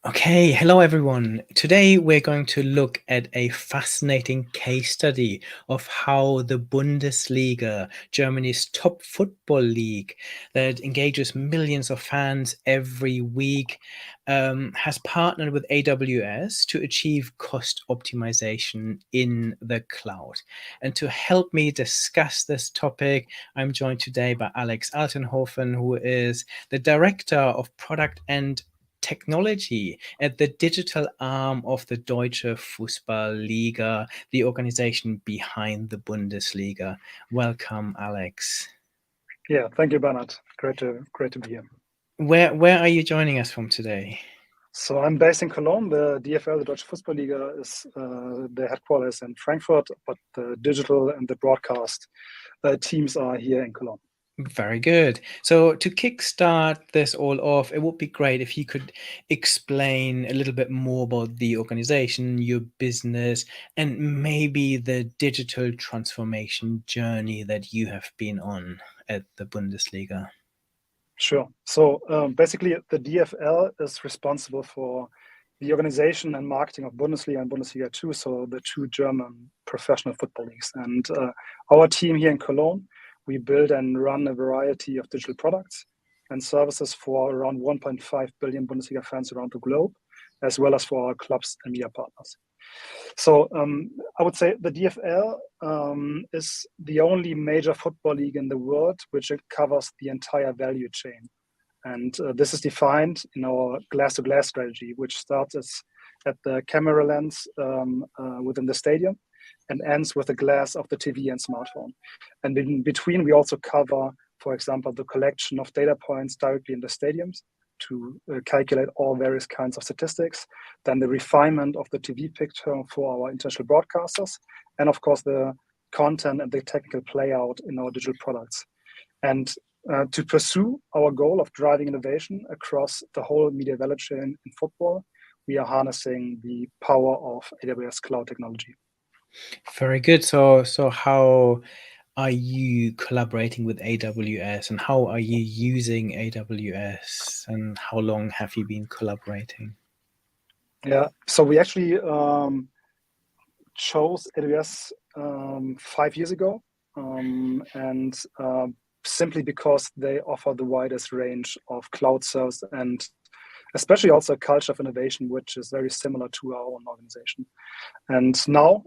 Okay, hello everyone. Today we're going to look at a fascinating case study of how the Bundesliga, Germany's top football league that engages millions of fans every week, has partnered with AWS to achieve cost optimization in the cloud. And to help me discuss this topic, I'm joined today by Alex Altenhofen, who is the Director of Product and Technology at the digital arm of the Deutsche Fussball Liga, the organization behind the Bundesliga. Welcome, Alex. Yeah, thank you, Bernard. Great to be here. Where are you joining us from today? So I'm based in Cologne. The DFL, the Deutsche Fußball Liga, is the headquarters in Frankfurt, but the digital and the broadcast teams are here in Cologne. Very good. So to kickstart this all off, it would be great if you could explain a little bit more about the organization, your business, and maybe the digital transformation journey that you have been on at the Bundesliga. Sure. So basically, the DFL is responsible for the organization and marketing of Bundesliga and Bundesliga 2, so the two German professional football leagues. And our team here in Cologne, we build and run a variety of digital products and services for around 1.5 billion Bundesliga fans around the globe, as well as for our clubs and media partners. So I would say the DFL is the only major football league in the world which covers the entire value chain. And this is defined in our glass-to-glass strategy, which starts at the camera lens within the stadium and ends with the glass of the TV and smartphone. And in between, we also cover, for example, the collection of data points directly in the stadiums to calculate all various kinds of statistics, then the refinement of the TV picture for our international broadcasters, and of course the content and the technical playout in our digital products. And to pursue our goal of driving innovation across the whole media value chain in football, we are harnessing the power of AWS cloud technology. Very good. So how are you collaborating with AWS and how are you using AWS and how long have you been collaborating? Yeah, so we actually chose AWS 5 years ago, and simply because they offer the widest range of cloud service and especially also a culture of innovation, which is very similar to our own organization. And now,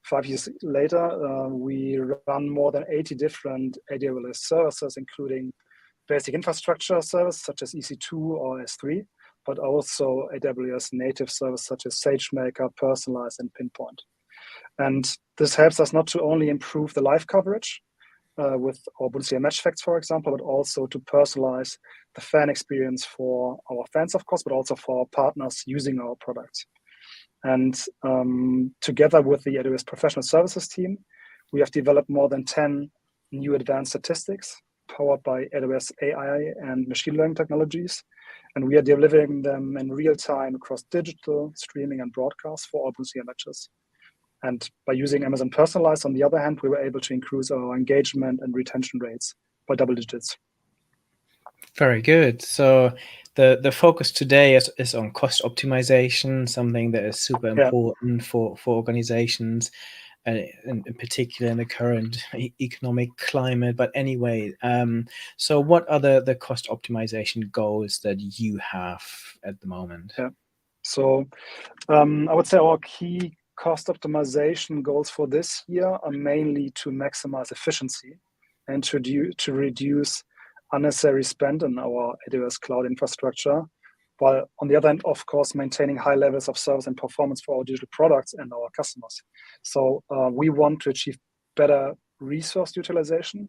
5 years later, we run more than 80 different AWS services, including basic infrastructure service such as EC2 or S3, but also AWS native service such as Sagemaker, Personalize, and Pinpoint. And this helps us not to only improve the live coverage with our Bundesliga match facts, for example, but also to personalize the fan experience for our fans, of course, but also for our partners using our products. And together with the AWS professional services team, we have developed more than 10 new advanced statistics powered by AWS AI and machine learning technologies. And we are delivering them in real time across digital, streaming, and broadcast for all Bundesliga matches. And by using Amazon Personalize, on the other hand, we were able to increase our engagement and retention rates by double digits. Very good. So the focus today is on cost optimization, something that is super important for organizations, in particular in the current economic climate. But anyway, so what are the cost optimization goals that you have at the moment? Yeah. So I would say our key cost optimization goals for this year are mainly to maximize efficiency and to reduce unnecessary spend in our AWS cloud infrastructure, while on the other hand, of course, maintaining high levels of service and performance for our digital products and our customers. So we want to achieve better resource utilization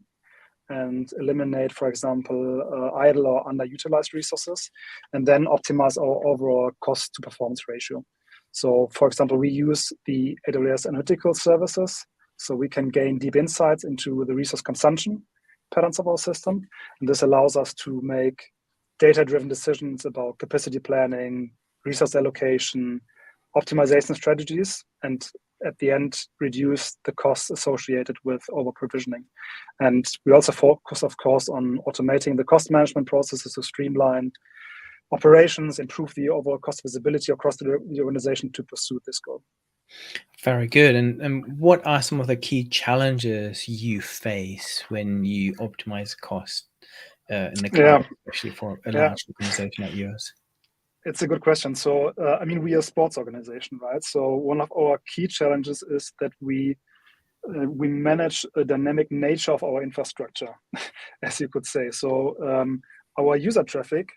and eliminate, for example, idle or underutilized resources, and then optimize our overall cost to performance ratio. So, for example, we use the AWS analytical services, so we can gain deep insights into the resource consumption patterns of our system. And this allows us to make data-driven decisions about capacity planning, resource allocation, optimization strategies, and at the end, reduce the costs associated with over-provisioning. And we also focus, of course, on automating the cost management processes to streamline operations, improve the overall cost visibility across the organization to pursue this goal. Very good. And what are some of the key challenges you face when you optimize cost in the cloud, especially for a large organization like yours? It's a good question. So, I mean, we are a sports organization, right? So one of our key challenges is that we manage a dynamic nature of our infrastructure, as you could say. So our user traffic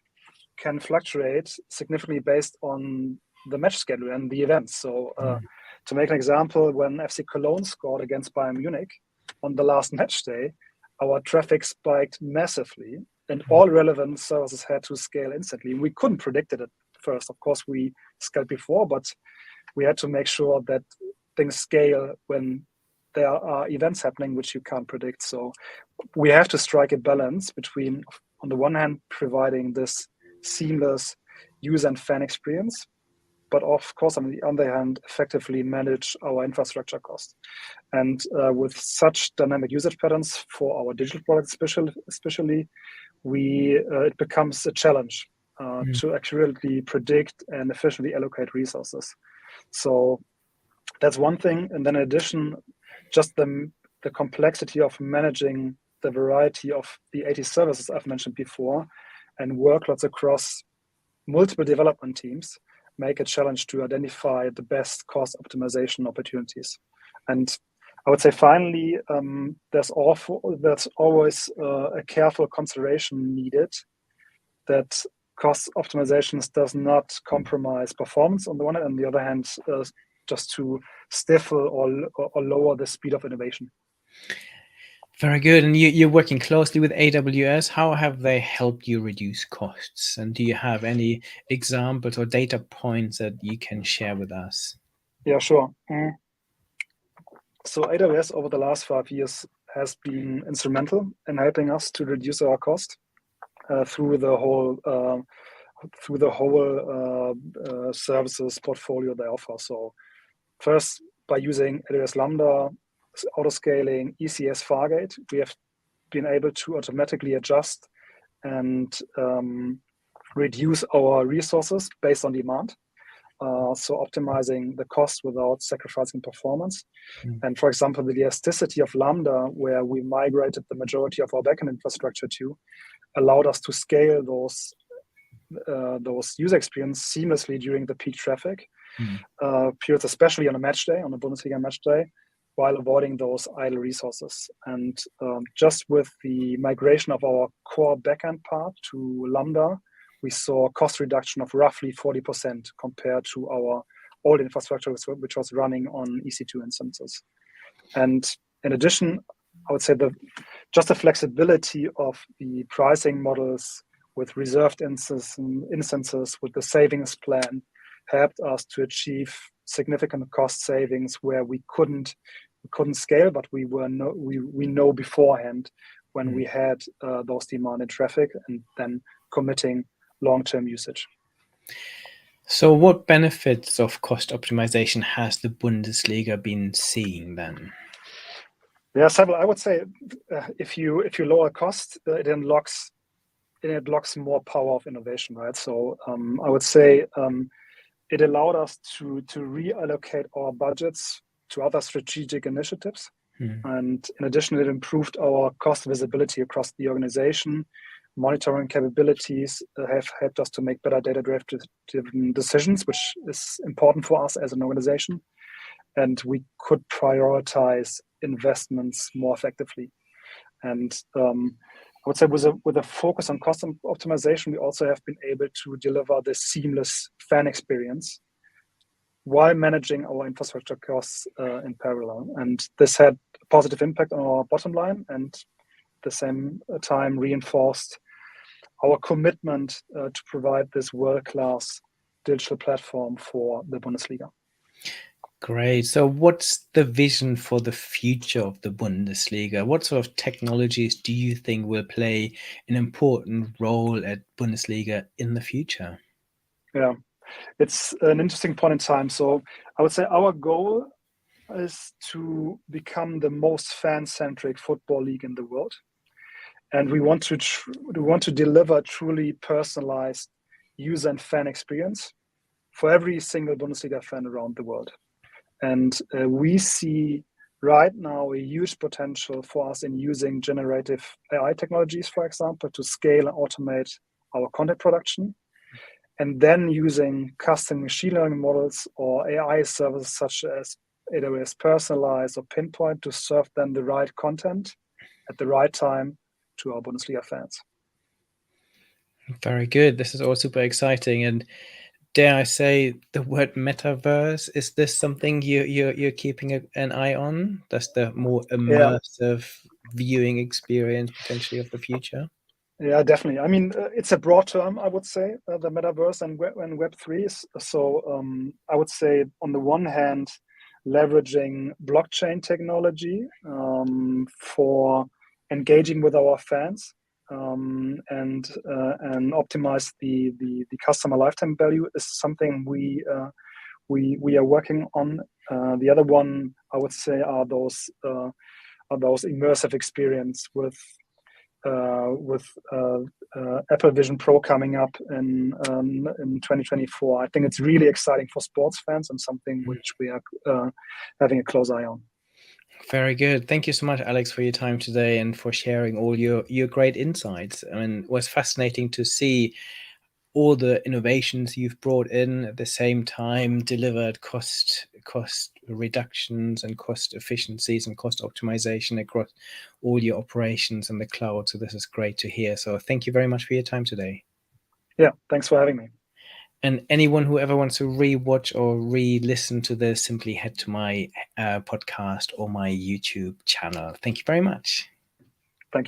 can fluctuate significantly based on the match schedule and the events. So to make an example, when FC Cologne scored against Bayern Munich on the last match day, our traffic spiked massively and all relevant services had to scale instantly. We couldn't predict it at first. Of course, we scaled before, but we had to make sure that things scale when there are events happening which you can't predict. So we have to strike a balance between, on the one hand, providing this seamless user and fan experience, but of course, on the other hand, effectively manage our infrastructure costs. And with such dynamic usage patterns for our digital products, especially, it becomes a challenge to accurately predict and efficiently allocate resources. So that's one thing. And then in addition, just the complexity of managing the variety of the 80 services I've mentioned before and workloads across multiple development teams make a challenge to identify the best cost optimization opportunities. And I would say finally, there's always a careful consideration needed that cost optimizations does not compromise performance on the one hand, and on the other hand, just to stifle or lower the speed of innovation. Very good. And you're working closely with AWS. How have they helped you reduce costs? And do you have any examples or data points that you can share with us? Yeah, sure. So AWS over the last 5 years has been instrumental in helping us to reduce our cost through the whole services portfolio they offer. So first, by using AWS Lambda, autoscaling, ECS Fargate, we have been able to automatically adjust and reduce our resources based on demand. So optimizing the cost without sacrificing performance. And for example, the elasticity of Lambda, where we migrated the majority of our backend infrastructure to, allowed us to scale those user experience seamlessly during the peak traffic periods, especially on a match day, on a Bundesliga match day, while avoiding those idle resources. And just with the migration of our core backend part to Lambda, we saw a cost reduction of roughly 40% compared to our old infrastructure, which was running on EC2 instances. And in addition, I would say just the flexibility of the pricing models with reserved instances with the savings plan helped us to achieve significant cost savings where we couldn't scale, but we know beforehand when we had those demanded traffic and then committing long-term usage. So what benefits of cost optimization has the Bundesliga been seeing then? Yeah, several. I would say if you lower cost, it unlocks more power of innovation, right? So I would say it allowed us to reallocate our budgets to other strategic initiatives. And in addition, it improved our cost visibility across the organization. Monitoring capabilities have helped us to make better data-driven decisions, which is important for us as an organization. And we could prioritize investments more effectively. And I would say with a focus on cost optimization, we also have been able to deliver this seamless fan experience while managing our infrastructure costs in parallel. And this had a positive impact on our bottom line and at the same time reinforced our commitment to provide this world-class digital platform for the Bundesliga. Great. So what's the vision for the future of the Bundesliga? What sort of technologies do you think will play an important role at Bundesliga in the future? Yeah, it's an interesting point in time. So I would say our goal is to become the most fan-centric football league in the world. And we want to deliver truly personalized user and fan experience for every single Bundesliga fan around the world. And we see right now a huge potential for us in using generative AI technologies, for example, to scale and automate our content production, and then using custom machine learning models or AI services such as AWS Personalize or Pinpoint to serve them the right content at the right time to our Bundesliga fans. Very good. This is all super exciting. And dare I say the word metaverse? Is this something you're keeping an eye on? That's the more immersive viewing experience potentially of the future? Yeah, definitely. I mean, it's a broad term, I would say, the metaverse and Web3. So I would say, on the one hand, leveraging blockchain technology for engaging with our fans and optimize the customer lifetime value is something we are working on. The other one, I would say, are those immersive experience with Apple Vision Pro coming up in 2024. I think it's really exciting for sports fans and something which we are having a close eye on. Very good. Thank you so much, Alex, for your time today and for sharing all your great insights. I mean, it was fascinating to see all the innovations you've brought in at the same time, delivered cost reductions and cost efficiencies and cost optimization across all your operations in the cloud. So this is great to hear. So thank you very much for your time today. Yeah, thanks for having me. And anyone who ever wants to re-watch or re-listen to this, simply head to my podcast or my YouTube channel. Thank you very much.